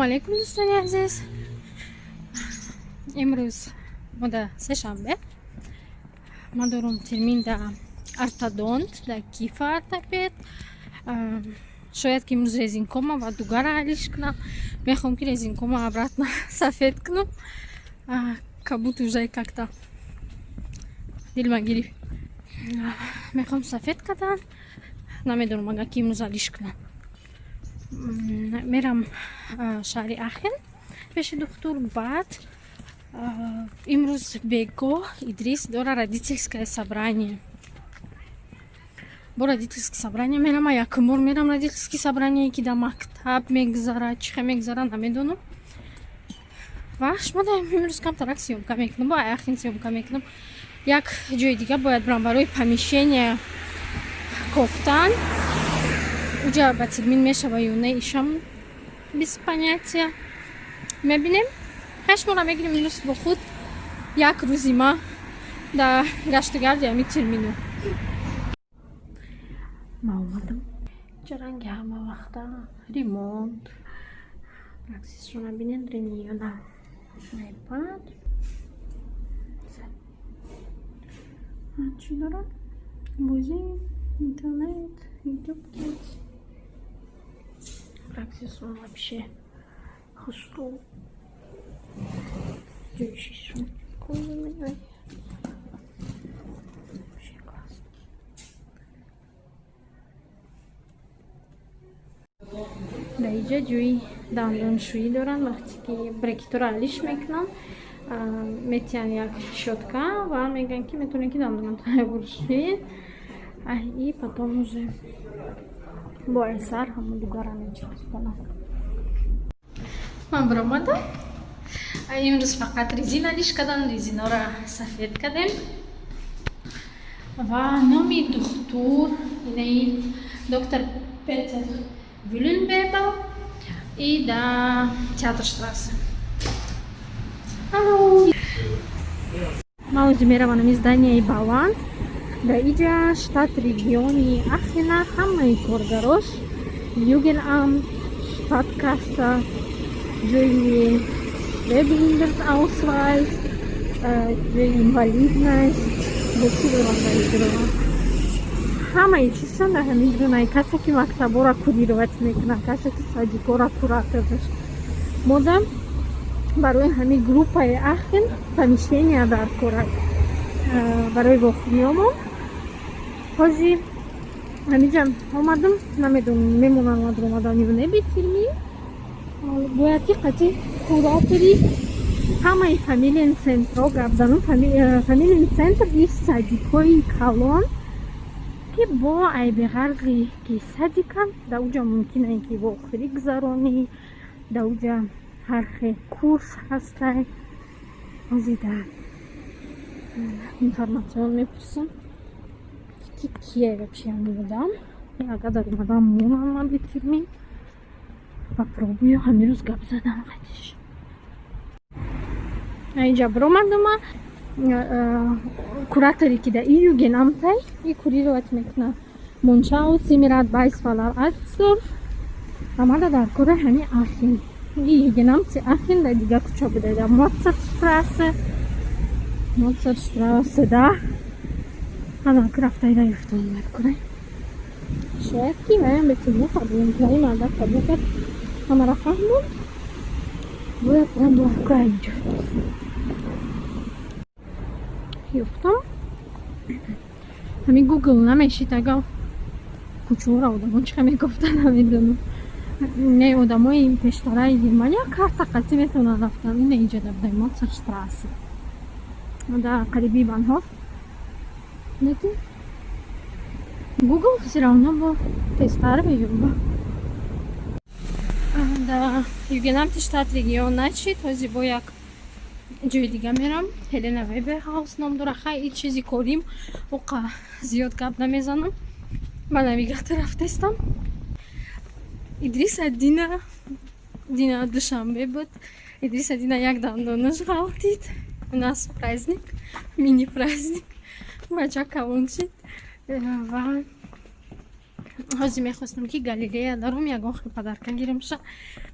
алейкум дӯстони азиз. Имрӯз мода сешанбе. Ман дорам термин да ортодонт да кифа ортопед. Шояд ки имрӯз резинкома ва дугара ҳалиш кунам. Мехоҳам ки резинкома обратно сафед кунам. Как будто уже как-то дилма гирифт. Мехоҳам сафед кардам. Намедонам агар ки имрӯз ҳалиш кунам. Мерам шаҳри Ахен пеши духтур. Баъд имрӯз бегоҳ Идрис дора родительское собрание. Бо родительское собрание мерам. Якум бор мерам родительское собрание ки да мактаб мегзарад, чихе мегзарад намедонам. Ва шумо да имрӯз камтарак сёмка мекунам. Бо Ахен сёмка мекунам. Як ҷои дига бояд барам барои помещение кофтан. Уҷа ба термин мешава ё не, ишам без понятия. Мебинем. Хашмона мегирем имрӯз бо худ як рӯзи ма да гаштугарди ҳами термину. Ма омадам. Ҷаранги ҳама вақта ремонт. Аксисшона бинен ремиёна. iPad. Чӣ дорам? Бозӣ, интернет, YouTube Kids. Аксисшон вообще хушру. Ҷӯшишон. Вообще классно. Да иҷа ҷӯи дандоншӯӣ дорам. Вақте ки брекетро ҳалиш мекунам, метиҳан як щётка ва мегӯянд ки метавонем ки дандонатро буршӣ. И потом уже бо сар ҳамон дугара мечаспонам. Ман биромадам. Имрӯз фақат резина ҳалиш кардам, резиноро сафед кардем. Ва номи духтур инаи доктор Петер Вюленвебер и да Театрштрассе. Ман ӯзи меравам изданияи баланд. Да иҷа штат региони Ахена ҳамаи коргарош, Югенамт, штаткасса, ҷойи Behindertenausweis, ҷойи инвалидность, бочи дорам даридорам. Ҳамаи чизшон дар ҳамин ҷонаи касе ки мактабора курировать мекунад, касе ки садикора куратор дошт. Модам барои ҳамин группаи Ахен помещения дар корад. Барои вохӯриёмон ҳозир ҳамиҷа омадам. Намедонам мемонам мадро омадан ё не битирми. Бояд ки қати куратори ҳамаи фамилияи центро гап занам. Фамилияи центр и садикои калон ки бо айби ғарзи ки садикан да уҷа мумкина ки вохӯрӣ гузаронӣ, да уҷа ҳархе курс ҳастай. ҳозир да информацион мепурсам ки кие вообще омадам. Агар дар омадам монам битирмин ва пробую ҳамирӯз гап задам қадиш. Инҷа биромадама. Куратори ки да и Югенамтай и курировать мекунад Муншауси мирад Байсфалар Альцдорф. Амада дар кори ҳами Ахен. И Югенамти Ахен да дига куча буда да Моцартштрассе да. Ана крафтайда юфтон мекунад. Шояд ки ваям бетумо қабул кунад, мада қабул кард. Ҳамаро фаҳмон. Бояд барам бо ҳукай инҷо. Юфтам. Ҳамин Google намешид агар кучора одамон чиқа мегуфтан намедонам. Не одамои пештараи Германия карта қатӣ метавонанд рафтан. Ина инҷа да будай Моцартштрассе. Да қариби Банҳоф. Лекин Google всё равно бо тезтар меёба. Да Югенамти штат регион начид. ҳозир бо як ҷои дига мерам. Helena Weber Haus ном дора. Хайли чизи корим. Оқа зиёд гап намезанам. Ба навигатор рафтестам. Идриса Дина душанбе буд. Идриса Дина як дандонаш ғалтид. У нас праздник, мини праздник. Бача калон шид. Ва ҳозир мехостам ки Галилея даром ягон хел падарка гирем ша.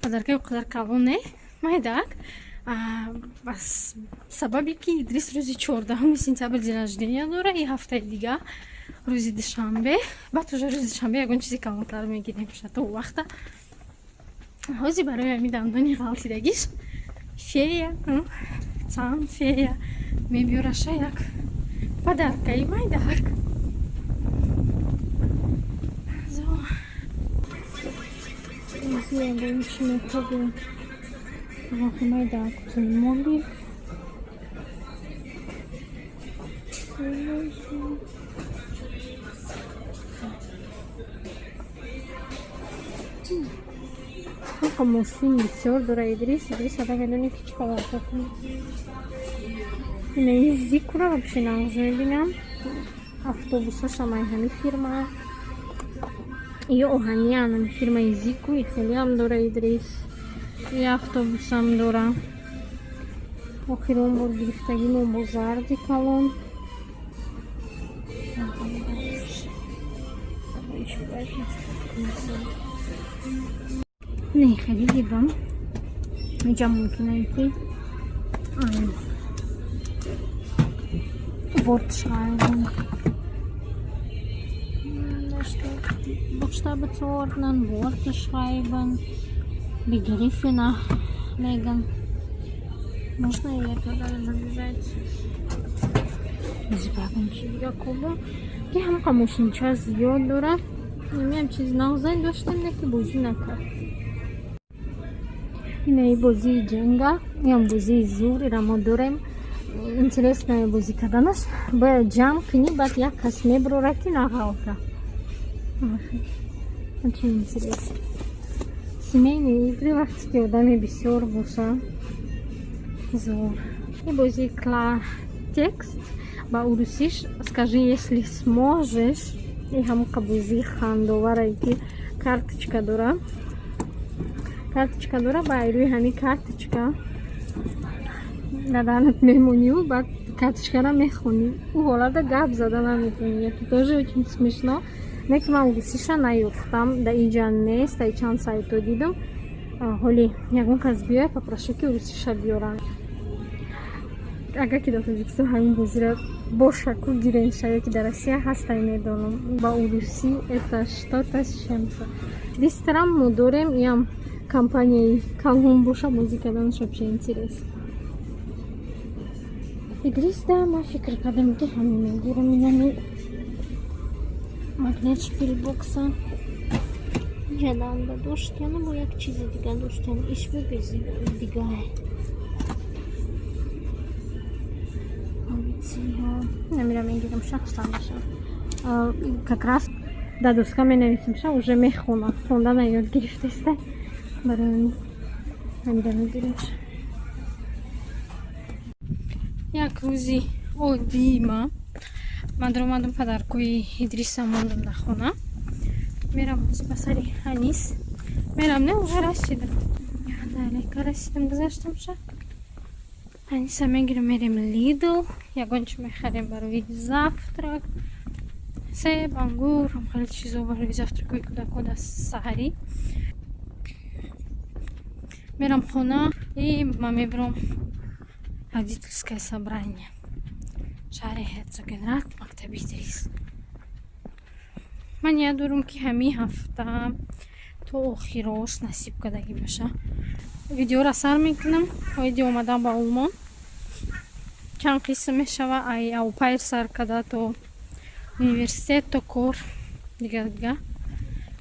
Падарка ё қадар калоне майдак. Бас сабаби ки Идрис рӯзи 14 сентябр ден рождения дора, и ҳафтаи дига рӯзи душанбе. Баъд уже рӯзи душанбе ягон чизи калонтар мегирем ша то вақта. ҳозир барои ҳамин дандони ғалтидагиш фея, цан фея мебиёраша як падаркаи майдак. Я больше не ходу. Вот майдак, моби. Как мужчин бисёр дора Идрис адагадони кичкаларка. Ина изикура вообще нагзмебинам. Автобусаша майҳами фирма. И оҳаниянам фирмаи Зику и хелиам дора Идрис. И автобусам дора. Охир он бор гирифтагимон бо зарди калон. Не хеле дибам. Инҷа мумкинае ки борт шайбон Buchstabe zu ordnen, Worte schreiben, Begriffe nachlegen. Можно и это даже взять. Избавимся от Якуба. Я هم камушин час зиёд дора. Немиям чиз нағзай доштем, неки бозӣ накард. Инаи бозии ҷенга, ям бозии зур, ира мо дорем. Интересное бозӣ карданаш. Бояд ҷамъ кунӣ, баъд як кас меброра ки нағалта. Очень интересно. Семейные игры, вақти одами бисёр боша. Зор. И бози текст ба урусиш скажи, если сможешь. И ҳамука бози хандовара ки карточка дора. Карточка дора, ба айруи ҳами карточка наданат мемонию, ба карточкара мехонӣ. У ҳолада гап зада наметонӣ. Это тоже очень смешно. Неки ман урусиша наёфтам, да инҷа нест, ай чанд сайто дидам. Ҳоли ягон кас биёяд, попрошу ки урусиша биёранд. Агар ки дар Тоҷикистон ҳамин бозира бо шаку гиренша, ёки дар Россия ҳаст, ай медонам. Ба уруси это что-то с чем-то. Дистрам мо дорем, иам компанияи калон боша бозӣ карданаш вообще интересно. Идрис да ман фикр кардам ки ҳамин мегирам, инами магнит шпилбокса. Ҷадам ба доштян, бо як чизи дига доштян, иш бубези дигае. Намира мегирам шахсан баша. Как раз да доска менависам ша, уже мехонам. Хондана ёд гирифтаста. Барои намира мегирам ша. Як рӯзи оддима ман омадам падаркои Идриса мондам дар хона. Мерам ба сари Анис. Мерам не уже расидам. Далека расидам, гузаштам ша. Аниса мегирам, мерем Lidl. Ягон чӣ мехарем барои завтрак. Себ, ангур, хеле чизо барои завтракои кӯдакҳо дар саҳарӣ. Мерам хона и ман мебарам родительское собрание. Шаҳри Ҳерцогенрат, мактаби Идрис. Ман яд дорам ки ҳамин ҳафта то охирош насиб кардагӣ боша. Видеора сар мекунам. Оиди омадан ба Олмон. Чанд қисм мешава, ай аупайр сар карда то университет, то кор дига.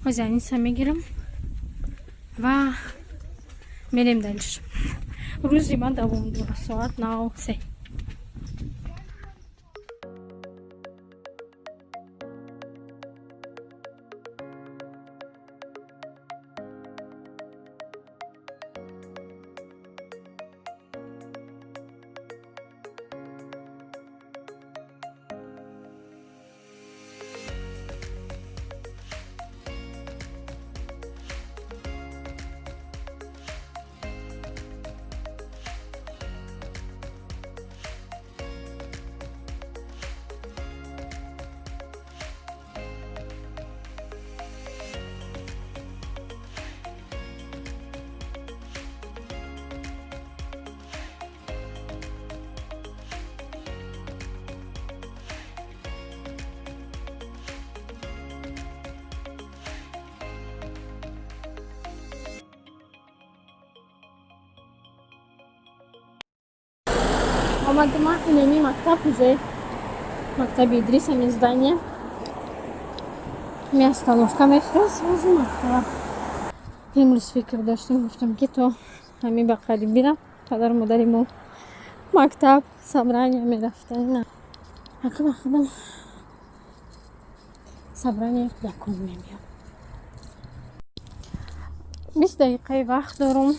Ҳозир Аниса мегирам ва мерем далиш. Рӯзи ман давом дора, соат 9. омадам инеми мактаб уже мактаби Идрисами здание. Ми остановка метро сразу мактаб. имрӯз фикр доштем гуфтам ки то ҳамин ба қариб бирам падару модари мо мактаб собрания мерафтан акам худам собрания якум мемиям 20 дақиқаи вақт дорум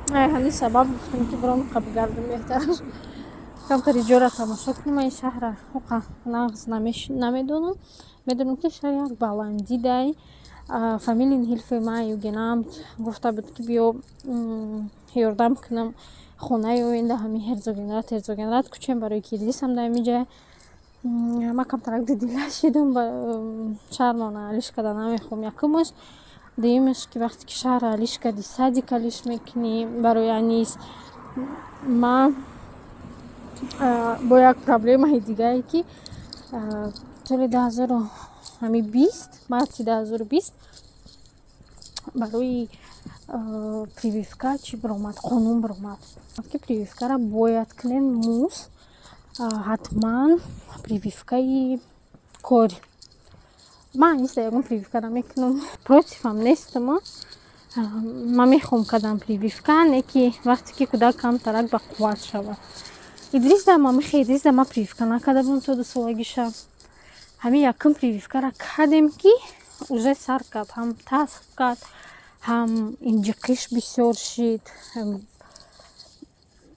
ҳамин сабаб гуфтам ки баром қабгардам беҳтараш камтар иҷора тамошо кунам ин шаҳра ҳуқа нағз намедонам медонам ки шаҳр як баландӣ дай фамилияи ҳилфи ма югенамт гуфта буд ки биё ёрдам кунам хонаи оинда ҳамин ҳерзогенрат кӯчаем барои кирдисам дар миҷа ма камтарак дидила шидам шаҳрмона алиш када намехом якумаш дуюмаш ки вақте ки шаҳр алиш кади садик алиш мекунӣ барои анис ма бо як проблемаи дигае ки соли 2020 марти 2020 барои прививка чӣ биромад қонун биромад ки прививкара бояд кунем муз ҳатман прививкаи кори ман аниста ягон прививка намекунам противам нестам ман мехоҳам кардам прививка не ки вақте ки кӯдак камтарак ба қувват шавад Идрис дар ма мехе Идрис дар ма прививка накарда будам то 2 солагиша ҳамин якум прививкара кардем ки уже сар кард ҳам тасб кард ҳам инҷиқиш бисёр шид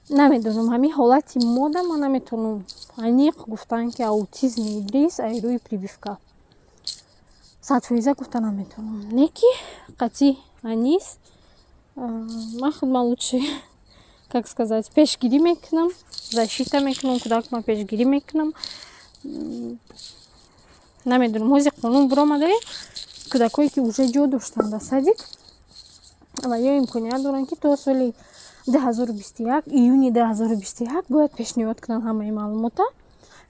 намедонам ҳамин ҳолати мода ман наметавонам аниқ гуфтан ки аутизми Идрис аз рӯи прививка 100% гуфта наметавонам не ки қатъи анис ман худман лучше как сказать пешгирӣ мекунам защита мекунам кӯдакма пешгирӣ мекунам намедонам ҳозир қонун биромадаи кӯдакое ки уже ҷо доштанд дар садик ва ё имконият доранд ки то соли 2021 июни 2021 бояд пешниҳод кунанд ҳамаи маълумота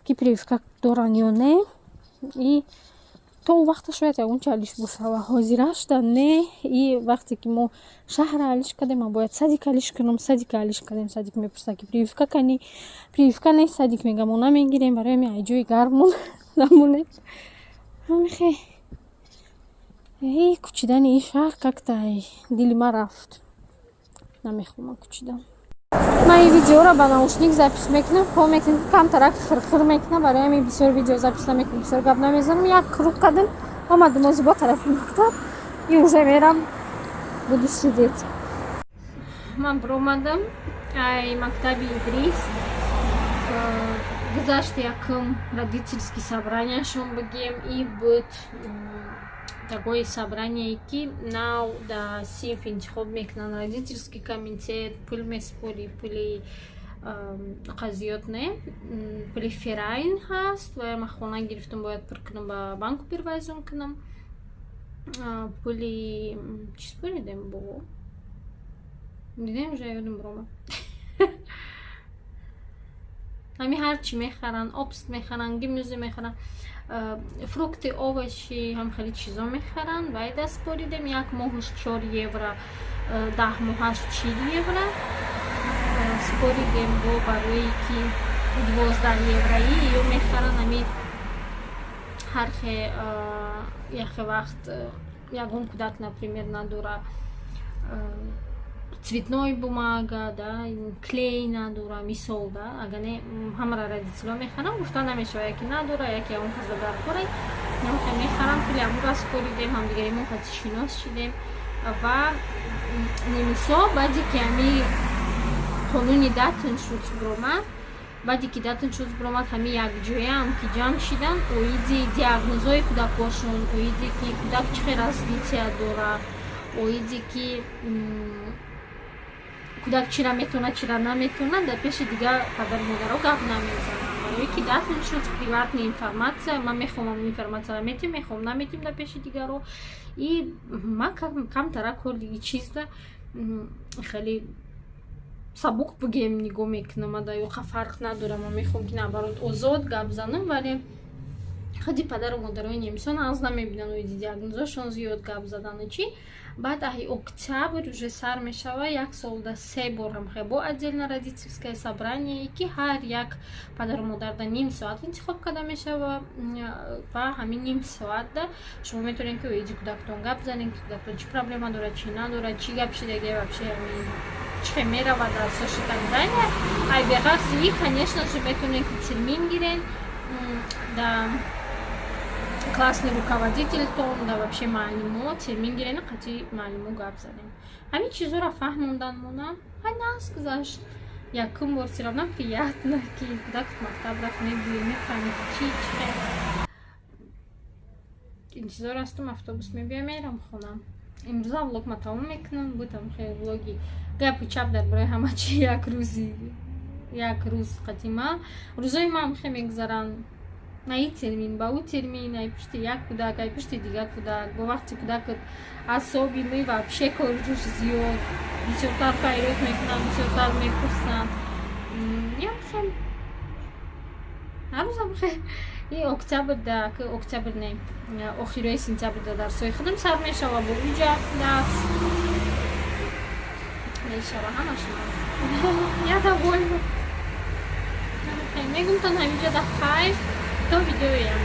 ки прививка доранд ё не и то вақта шояд ягон чалиш бошава ҳозирашда не и вақте ки мо шаҳра алиш кардем ма бояд садик алиш кунам садик алиш кардем садик мепурсад ки прививка канӣ прививка не садик мегам мо намегирем барои ҳамин ай ҷои гармон намонем ҳамихе кучидани ин шаҳр как-то дили ма рафт намехоҳам кучидан ман ин видеоро ба наушник запис мекунам по мекунам камтарак хирхир мекунам барои ҳамин бисёр видео запис намекунам бисёр гап намезанам як круг кардем омадам ози бо тарафи мактаб и уже мерам буду сидеть ман биромадам ай мактаби Идрис гузашти якум родительский собранияшон бигем и буд такое собрание ки нав да синф интихоб мекунанд родительский комитет пул меспори пули қазиёт не пули ферайн ҳаст ва ма хона гирифтам бояд пур кунам ба банку пирвайзон кунам пули чӣ споридем бо дидем уже ёдам биромад ҳами ҳарчи мехаранд обст мехаранд гимюзе мехаранд фрукти овощи ҳам хеле чизо мехаранд вай даст боридем як моҳаш 4 евро 10 моҳаш 40 евро споридем бо барои ки 12 еврои ё мехаранд ҳами ҳархе яхе вақт ягон кӯдак например надора цветной бумага да клей надора мисол да агар не ҳамара родителё мехарам гуфта намешава яке надора яке он казадар корай намехам мехарам пули амура споридем ҳамдигаримон қатъи шинос шидем ва немисо баъди ки ҳами қонуни датншутс биромад баъди ки датншутс биромад ҳами якҷояам ки ҷамъ шидан оиди диагнозҳои кӯдакҳошон оиди ки кӯдак чӣ хел развития дора оиди ки кӯдак чира метавонад чира наметавонад дар пеши дигар падару модаро гап намезанам барои ки датншутс приватная информация ман мехоҳам информацияро метим мехоҳам наметим дар пеши дигаро и ман камтарак ҳоли чизда хеле сабук бигем нигоҳ мекунам ада ёқа фарқ надорам ман мехоҳам ки наоборот озод гап занам вале худи падару модарои немисон аз намебинанд оиди диагнозашон зиёд гап задану чӣ баъд аҳи октябр уже сар мешава, як солда 3 бор ҳам бо отдельно родительское собрание, ки ҳар як падару модар ним соат интихоб карда мешава ва ҳамин ним соатда шумо метавонед ки оиди кӯдактон гап занед, кӯдактон чӣ проблема дорад, чӣ надорад, чӣ гап шидаги вообще чӣ меравад дар сошитандания. Ай беғафзи и, конечно же, метавонед ки термин гиред да классный руководительтон, да вообще маълимо термин гиред, қатъи маълимо гап занед. Ҳамин чизҳоро фаҳмондан монам, ай нас гузашт. Якум бор все равно приятно, ки кӯдакат мактаб рафт, мегӯи, мефаҳмиди чӣ хел. Интизор ҳастам, автобус мебиям, мерам хона. Имрӯза влогма тамом мекунам, бутам хел влоги гапу чап дар бораи ҳама чӣ як рӯз қадима. Рӯзои ман хел мегузаранд. Ай термин ба ӯ термин, ай пушти як кӯдак, ай пушти дигар кӯдак. Бо вақти кӯдакат асоби мы вообще коржуш зиёд. Бисёртар файрот мекунам, бисёртар мепурсам. Ям хел ҳаррӯзам хел. И октябр да, ки октябр не, охирои сентябр да дарсои худам сар мешава, бо уҷа дарс мешава, ҳамаш я довольна. Мегӯмтон ҳаминҷода хайр. То видеои ям